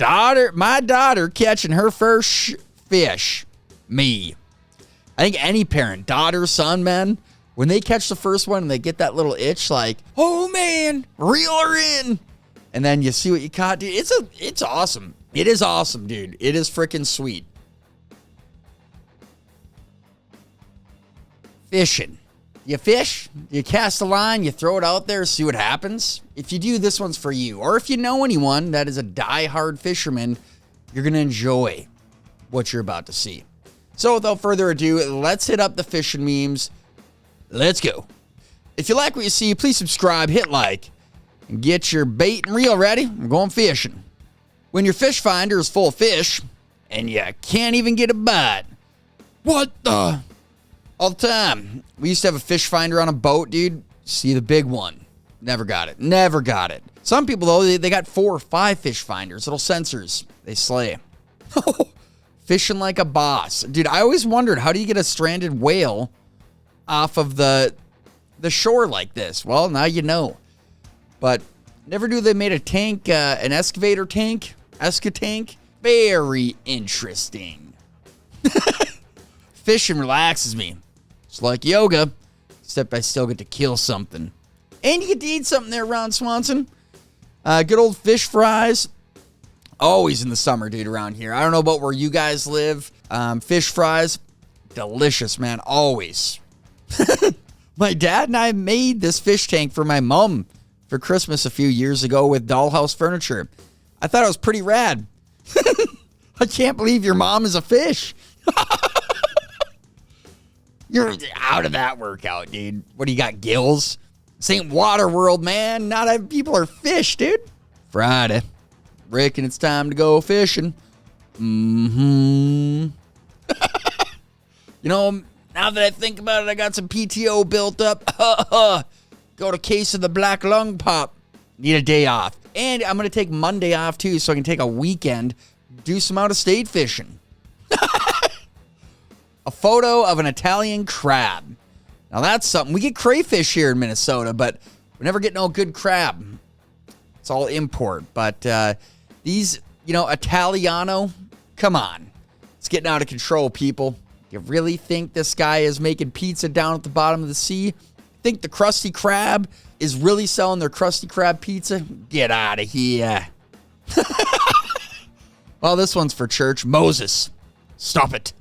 My daughter catching her first fish. Me. I think any parent, daughter, son, man, when they catch the first one and they get that little itch like, oh man, reel her in. And then you see what you caught, dude. It's awesome. It is awesome, dude. It is freaking sweet. Fishing. You fish, you cast a line, you throw it out there, see what happens. If you do, this one's for you. Or if you know anyone that is a die-hard fisherman, you're going to enjoy what you're about to see. So without further ado, let's hit up the fishing memes. Let's go. If you like what you see, please subscribe, hit like, and get your bait and reel ready. I'm going fishing. When your fish finder is full of fish, and you can't even get a bite. What the? All the time. We used to have a fish finder on a boat, dude. See the big one. Never got it. Never got it. Some people, though, they got 4 or 5 fish finders, little sensors. They slay. Fishing like a boss. Dude, I always wondered, how do you get a stranded whale off of the shore like this? Well, now you know. But never knew they made a tank, an excavator tank, esca-tank. Very interesting. Fishing relaxes me. It's like yoga, except I still get to kill something. And you get to eat something there, Ron Swanson. Good old fish fries. Always in the summer, dude, around here. I don't know about where you guys live. Fish fries, delicious, man, always. My dad and I made this fish tank for my mom for Christmas a few years ago with dollhouse furniture. I thought it was pretty rad. I can't believe your mom is a fish. You're out of that workout, dude. What do you got, gills? This ain't water world, man. Not people are fish, dude. Friday. Reckon it's time to go fishing. You know, now that I think about it, I got some PTO built up. Got a case of the black lung pop. Need a day off. And I'm going to take Monday off, too, so I can take a weekend, do some out-of-state fishing. A photo of an Italian crab. Now, that's something. We get crayfish here in Minnesota, but we never get no good crab. It's all import. But these, Italiano, come on. It's getting out of control, people. You really think this guy is making pizza down at the bottom of the sea? Think the Krusty Krab is really selling their Krusty Krab pizza? Get out of here. Well, this one's for church. Moses, stop it.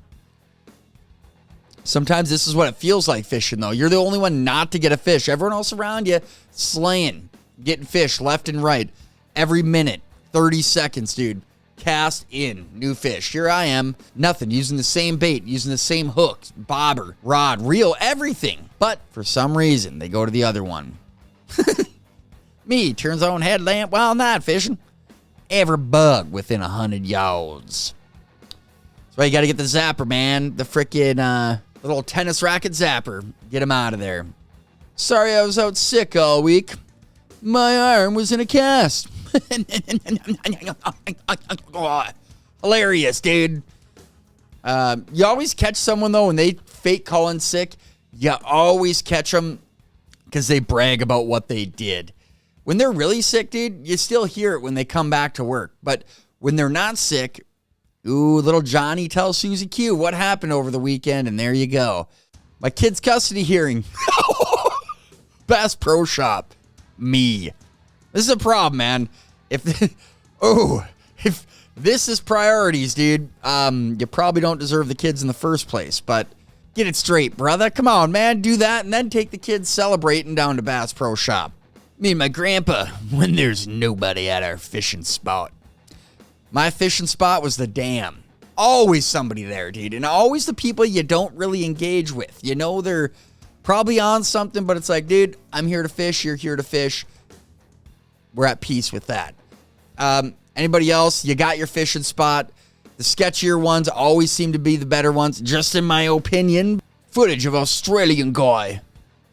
Sometimes this is what it feels like fishing, though. You're the only one not to get a fish. Everyone else around you, slaying, getting fish left and right. Every minute, 30 seconds, dude. Cast in, new fish. Here I am, nothing, using the same bait, using the same hook, bobber, rod, reel, everything. But for some reason, they go to the other one. Me, turns on headlamp while not fishing. Every bug within 100 yards. That's why you got to get the zapper, man. The frickin' little tennis racket zapper. Get him out of there. Sorry I was out sick all week. My arm was in a cast. Hilarious, dude. You always catch someone, though, when they fake call in sick. You always catch them because they brag about what they did. When they're really sick, dude, you still hear it when they come back to work. But when they're not sick, ooh, little Johnny tells Susie Q what happened over the weekend, and there you go. My kid's custody hearing. Bass Pro Shop. Me. This is a problem, man. If this is priorities, dude, you probably don't deserve the kids in the first place. But get it straight, brother. Come on, man. Do that and then take the kids celebrating down to Bass Pro Shop. Me and my grandpa when there's nobody at our fishing spot. My fishing spot was the dam. Always somebody there, dude. And always the people you don't really engage with. You know they're probably on something, but it's like, dude, I'm here to fish. You're here to fish. We're at peace with that. Anybody else? You got your fishing spot. The sketchier ones always seem to be the better ones, just in my opinion. Footage of Australian guy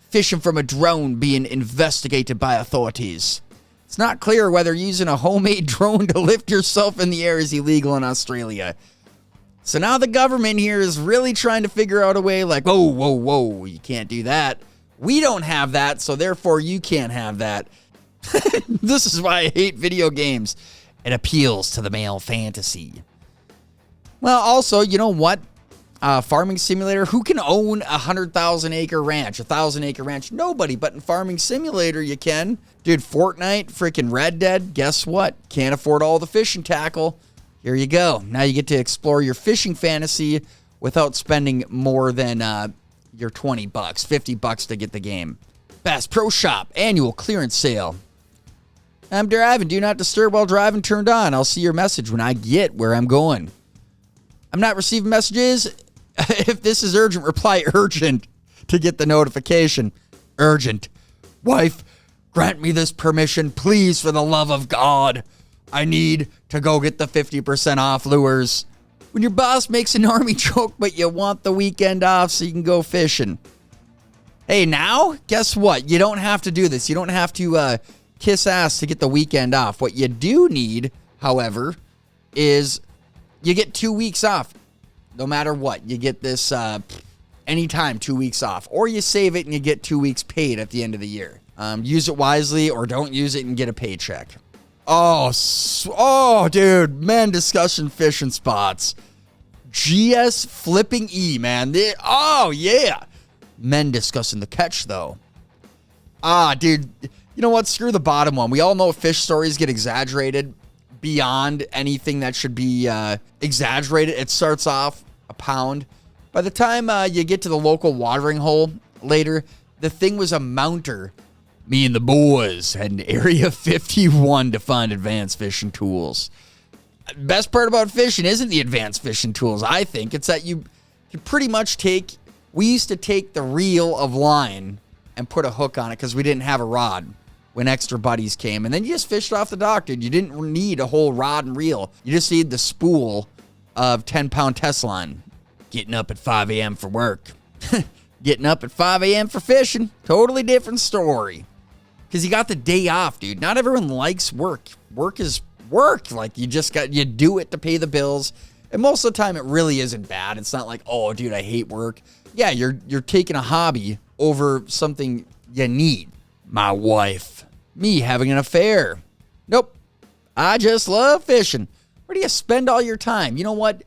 fishing from a drone being investigated by authorities. It's not clear whether using a homemade drone to lift yourself in the air is illegal in Australia. So now the government here is really trying to figure out a way like, whoa, you can't do that. We don't have that, so therefore you can't have that. This is why I hate video games. It appeals to the male fantasy. Well, also, you know what? Farming Simulator, who can own a 100,000-acre ranch, a 1,000-acre ranch? Nobody, but in Farming Simulator, you can. Dude, Fortnite, freaking Red Dead, guess what? Can't afford all the fishing tackle. Here you go. Now you get to explore your fishing fantasy without spending more than your $20, $50 to get the game. Bass Pro Shop, annual clearance sale. I'm driving. Do not disturb while driving turned on. I'll see your message when I get where I'm going. I'm not receiving messages. If this is urgent, reply urgent to get the notification. Urgent. Wife, grant me this permission, please, for the love of God. I need to go get the 50% off lures. When your boss makes an army joke, but you want the weekend off so you can go fishing. Hey, now, guess what? You don't have to do this. You don't have to kiss ass to get the weekend off. What you do need, however, is you get 2 weeks off. No matter what, you get this anytime 2 weeks off. Or you save it and you get 2 weeks paid at the end of the year. Use it wisely or don't use it and get a paycheck. Oh, dude. Men discussion fishing spots. GS flipping E, man. Oh, yeah. Men discussing the catch, though. Dude. You know what? Screw the bottom one. We all know fish stories get exaggerated beyond anything that should be exaggerated. It starts off a pound. By the time you get to the local watering hole later, the thing was a mounter. Me and the boys had an Area 51 to find advanced fishing tools. Best part about fishing isn't the advanced fishing tools, I think. It's that you pretty much take... We used to take the reel of line and put a hook on it because we didn't have a rod when extra buddies came. And then you just fished off the dock, dude. You didn't need a whole rod and reel. You just need the spool of 10-pound test line. Getting up at 5 a.m. for work. Getting up at 5 a.m. for fishing. Totally different story. Because you got the day off, dude. Not everyone likes work. Work is work. Like, you do it to pay the bills. And most of the time, it really isn't bad. It's not like, oh, dude, I hate work. Yeah, you're taking a hobby over something you need. My wife. Me having an affair. Nope. I just love fishing. Where do you spend all your time? You know what?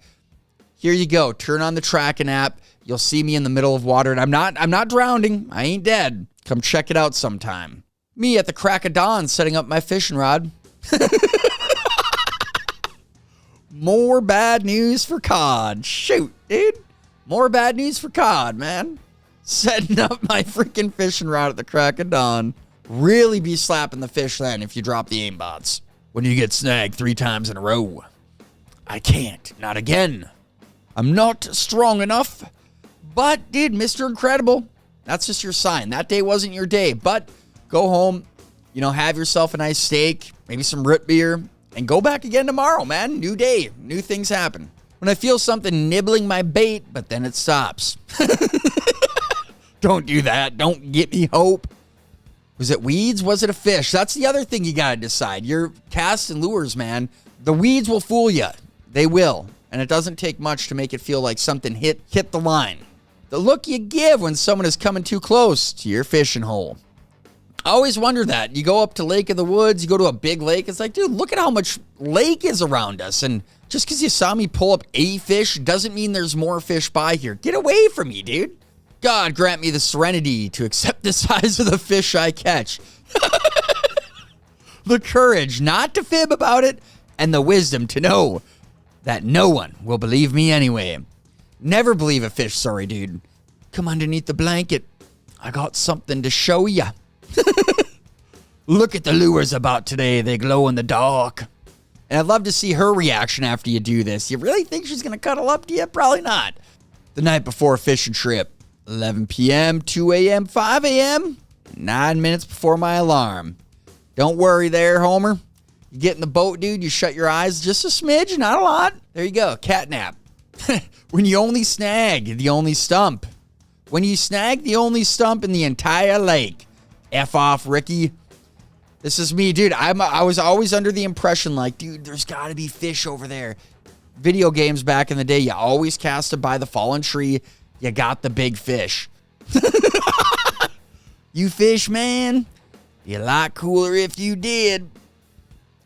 Here you go. Turn on the tracking app. You'll see me in the middle of water, and I'm not drowning. I ain't dead. Come check it out sometime. Me at the crack of dawn setting up my fishing rod. More bad news for cod. Shoot, dude. More bad news for cod, man. Setting up my freaking fishing rod at the crack of dawn. Really be slapping the fish then if you drop the aimbots. When you get snagged 3 times in a row. I can't. Not again. I'm not strong enough. But, dude, Mr. Incredible, that's just your sign. That day wasn't your day. But go home, have yourself a nice steak, maybe some root beer, and go back again tomorrow, man. New day. New things happen. When I feel something nibbling my bait, but then it stops. Don't do that. Don't get me hope. Was it weeds? Was it a fish? That's the other thing you got to decide. Your casts and lures, man, the weeds will fool you. They will. And it doesn't take much to make it feel like something hit the line. The look you give when someone is coming too close to your fishing hole. I always wonder that. You go up to Lake of the Woods, you go to a big lake. It's like, dude, look at how much lake is around us. And just because you saw me pull up a fish doesn't mean there's more fish by here. Get away from me, dude. God grant me the serenity to accept the size of the fish I catch. The courage not to fib about it, and the wisdom to know that no one will believe me anyway. Never believe a fish story, dude. Come underneath the blanket. I got something to show ya. Look at the lures about today. They glow in the dark. And I'd love to see her reaction after you do this. You really think she's going to cuddle up to you? Probably not. The night before a fishing trip. 11 p.m., 2 a.m., 5 a.m., 9 minutes before my alarm. Don't worry there, Homer. You get in the boat, dude, you shut your eyes just a smidge, not a lot. There you go, cat nap. When you only snag the only stump. When you snag the only stump in the entire lake. F off, Ricky. This is me, dude. I was always under the impression like, dude, there's got to be fish over there. Video games back in the day, you always cast it by the fallen tree. You got the big fish. You fish, man. Be a lot cooler if you did.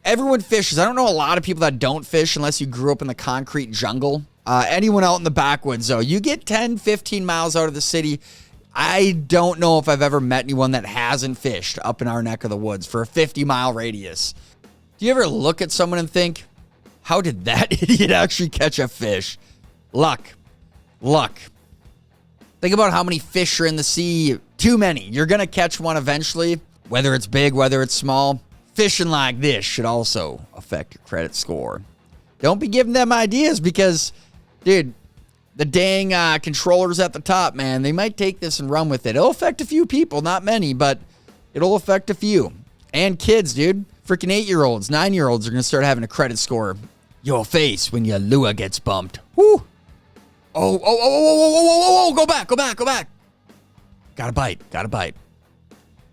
Everyone fishes. I don't know a lot of people that don't fish unless you grew up in the concrete jungle. Anyone out in the backwoods, though, you get 10, 15 miles out of the city. I don't know if I've ever met anyone that hasn't fished up in our neck of the woods for a 50-mile radius. Do you ever look at someone and think, how did that idiot actually catch a fish? Luck. Think about how many fish are in the sea. Too many. You're going to catch one eventually, whether it's big, whether it's small. Fishing like this should also affect your credit score. Don't be giving them ideas because, dude, the dang controllers at the top, man, they might take this and run with it. It'll affect a few people, not many, but it'll affect a few. And kids, dude. Freaking 8-year-olds, 9-year-olds are going to start having a credit score. Your face when your lure gets bumped. Woo! Oh, go back. Got a bite.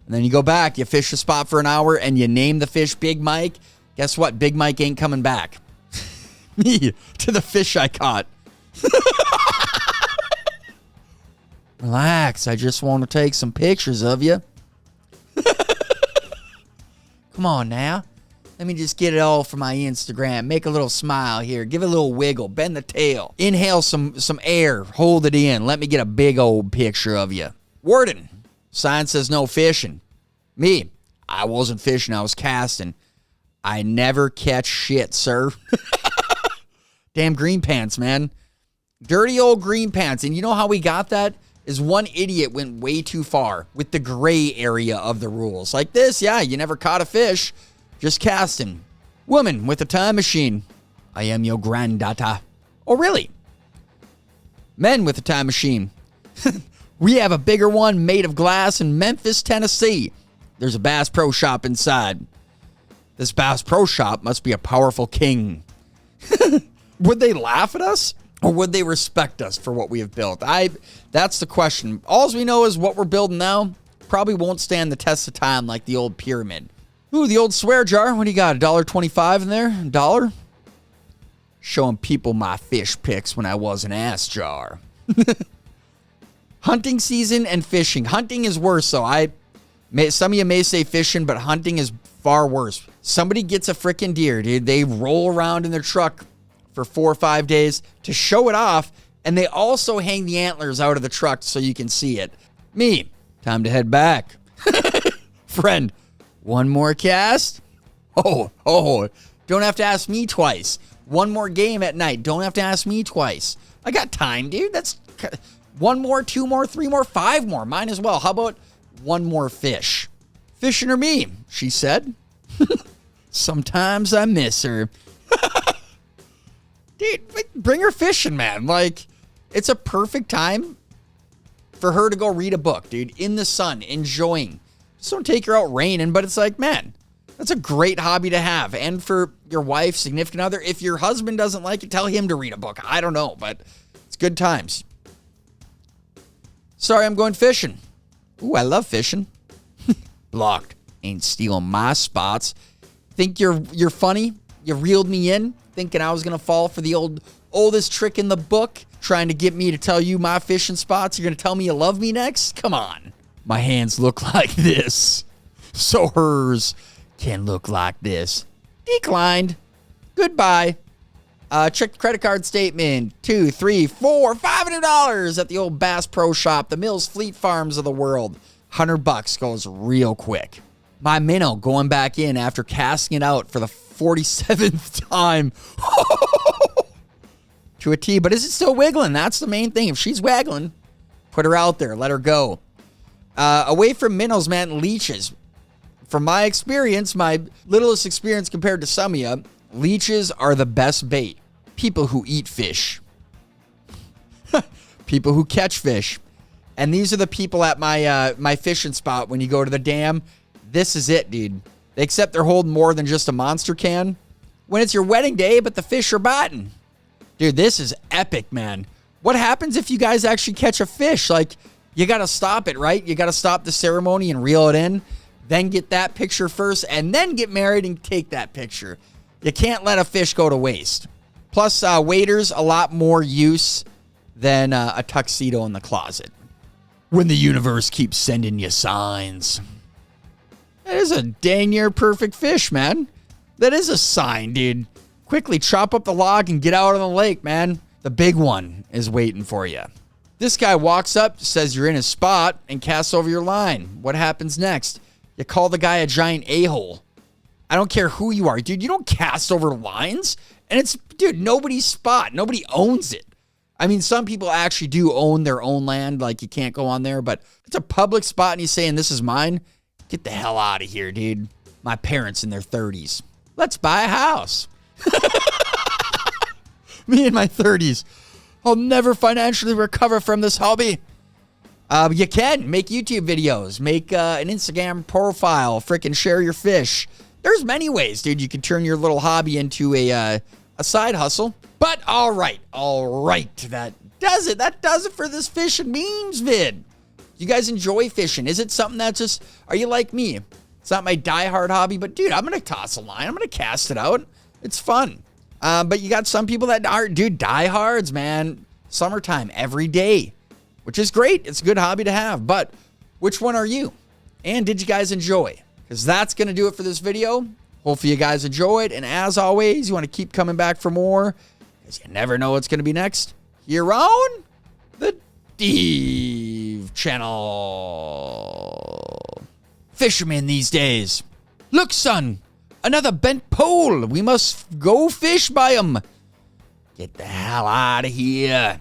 And then you go back, you fish a spot for an hour, and you name the fish Big Mike. Guess what? Big Mike ain't coming back. Me, to the fish I caught. Relax, I just want to take some pictures of you. Come on now. Let me just get it all for my Instagram. Make a little smile here. Give it a little wiggle. Bend the tail. Inhale some air. Hold it in. Let me get a big old picture of you. Warden. Sign says no fishing. Me. I wasn't fishing. I was casting. I never catch shit, sir. Damn green pants, man. Dirty old green pants. And you know how we got that? Is one idiot went way too far with the gray area of the rules. Like this, yeah, you never caught a fish. Just casting. Woman with a time machine. I am your granddaughter. Oh, really? Men with a time machine. We have a bigger one made of glass in Memphis, Tennessee. There's a Bass Pro Shop inside. This Bass Pro Shop must be a powerful king. Would they laugh at us? Or would they respect us for what we have built? That's the question. All we know is what we're building now probably won't stand the test of time like the old pyramid. Ooh, the old swear jar. What do you got? $1.25 in there? $1? Showing people my fish pics when I was an ass jar. Hunting season and fishing. Hunting is worse, though. Some of you may say fishing, but hunting is far worse. Somebody gets a freaking deer, dude. They roll around in their truck for 4 or 5 days to show it off, and they also hang the antlers out of the truck so you can see it. Me, time to head back. Friend, one more cast? Oh, don't have to ask me twice. One more game at night. Don't have to ask me twice. I got time, dude. That's 1 more, 2 more, 3 more, 5 more. Mine as well. How about 1 more fish? Fishing or me, she said. Sometimes I miss her. Dude, bring her fishing, man. Like, it's a perfect time for her to go read a book, dude. In the sun, enjoying. Just don't take her out raining, but it's like, man, that's a great hobby to have. And for your wife, significant other, if your husband doesn't like it, tell him to read a book. I don't know, but it's good times. Sorry, I'm going fishing. Ooh, I love fishing. Blocked. Ain't stealing my spots. Think you're funny? You reeled me in, thinking I was going to fall for the oldest trick in the book, trying to get me to tell you my fishing spots. You're going to tell me you love me next? Come on. My hands look like this, so hers can look like this. Declined. Goodbye. Check the credit card statement. $200, $300, $400, $500 at the old Bass Pro Shop, the Mills Fleet Farms of the world. $100 goes real quick. My minnow going back in after casting it out for the 47th time. To a T, but is it still wiggling? That's the main thing. If she's waggling, put her out there. Let her go. Away from minnows, man, leeches. From my experience, my littlest experience compared to some of you, leeches are the best bait. People who eat fish. People who catch fish. And these are the people at my fishing spot when you go to the dam. This is it, dude. Except they're holding more than just a monster can. When it's your wedding day, but the fish are biting. Dude, this is epic, man. What happens if you guys actually catch a fish? Like, you got to stop it, right? You got to stop the ceremony and reel it in. Then get that picture first, and then get married and take that picture. You can't let a fish go to waste. Plus, waiters, a lot more use than a tuxedo in the closet. When the universe keeps sending you signs. That is a dang near perfect fish, man. That is a sign, dude. Quickly chop up the log and get out on the lake, man. The big one is waiting for you. This guy walks up, says you're in his spot, and casts over your line. What happens next? You call the guy a giant a-hole. I don't care who you are, dude. You don't cast over lines. And it's, dude, nobody's spot. Nobody owns it. I mean, some people actually do own their own land. Like, you can't go on there. But it's a public spot, and he's saying, this is mine. Get the hell out of here, dude. My parents in their 30s. Let's buy a house. Me in my 30s. I'll never financially recover from this hobby. You can make YouTube videos, make an Instagram profile, frickin' share your fish. There's many ways, dude. You can turn your little hobby into a side hustle. But all right, that does it. That does it for this fish and memes vid. You guys enjoy fishing? Is it something that just, are you like me? It's not my diehard hobby, but dude, I'm gonna toss a line. I'm gonna cast it out. It's fun. But you got some people that are, dude, diehards, man. Summertime every day, which is great. It's a good hobby to have. But which one are you? And did you guys enjoy? Because that's going to do it for this video. Hopefully you guys enjoyed. And as always, you want to keep coming back for more, because you never know what's going to be next here on the DEEV channel. Fishermen these days. Look, son, another bent pole. We must go fish by 'em. Get the hell out of here.